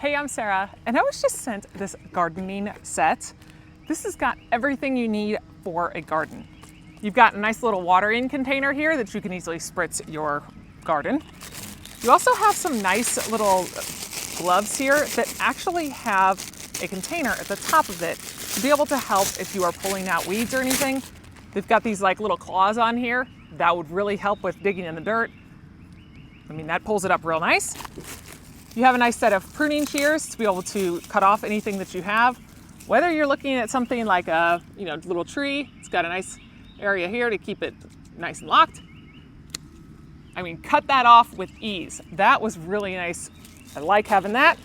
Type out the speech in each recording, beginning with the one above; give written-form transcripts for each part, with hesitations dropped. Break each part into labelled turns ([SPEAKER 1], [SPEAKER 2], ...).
[SPEAKER 1] Hey, I'm Sarah, and I was just sent this gardening set. This has got everything you need for a garden. You've got a nice little watering container here that you can easily spritz your garden. You also have some nice little gloves here that actually have a container at the top of it to be able to help if you are pulling out weeds or anything. They've got these like little claws on here that would really help with digging in the dirt. I mean, that pulls it up real nice. You have a nice set of pruning shears to be able to cut off anything that you have. Whether you're looking at something like a little tree, it's got a nice area here to keep it nice and locked. I mean, cut that off with ease. That was really nice. I like having that.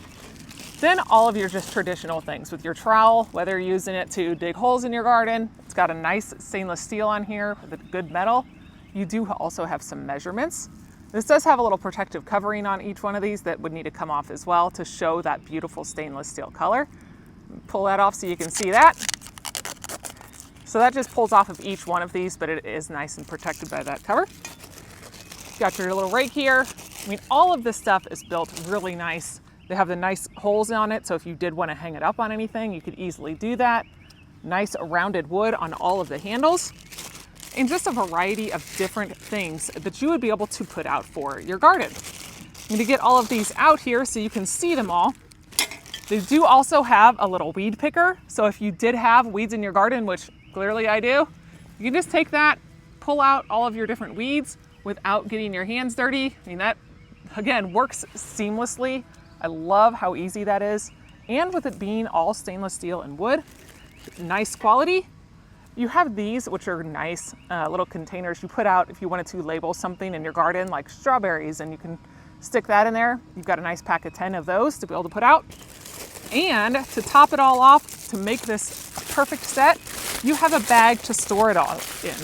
[SPEAKER 1] Then all of your just traditional things with your trowel, whether you're using it to dig holes in your garden. It's got a nice stainless steel on here with good metal. You do also have some measurements. This does have a little protective covering on each one of these that would need to come off as well to show that beautiful stainless steel color. Pull that off so you can see that. So that just pulls off of each one of these, but it is nice and protected by that cover. Got your little rake here. I mean, all of this stuff is built really nice. They have the nice holes on it, so if you did want to hang it up on anything, you could easily do that. Nice rounded wood on all of the handles. And just a variety of different things that you would be able to put out for your garden. I'm going to get all of these out here so you can see them all. They do also have a little weed picker. So if you did have weeds in your garden, which clearly I do, you can just take that, pull out all of your different weeds without getting your hands dirty. I mean, that again works seamlessly. I love how easy that is. And with it being all stainless steel and wood, nice quality. You have these, which are nice little containers you put out if you wanted to label something in your garden like strawberries, and you can stick that in there. You've got a nice pack of 10 of those to be able to put out. And to top it all off, to make this a perfect set, you have a bag to store it all in.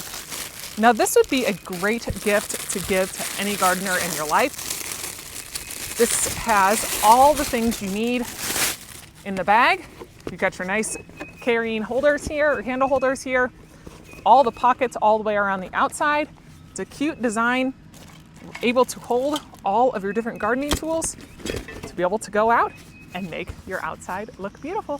[SPEAKER 1] Now this would be a great gift to give to any gardener in your life. This has all the things you need in the bag. You've got your nice carrying holders here, or handle holders here, all the pockets all the way around the outside. It's a cute design, able to hold all of your different gardening tools to be able to go out and make your outside look beautiful.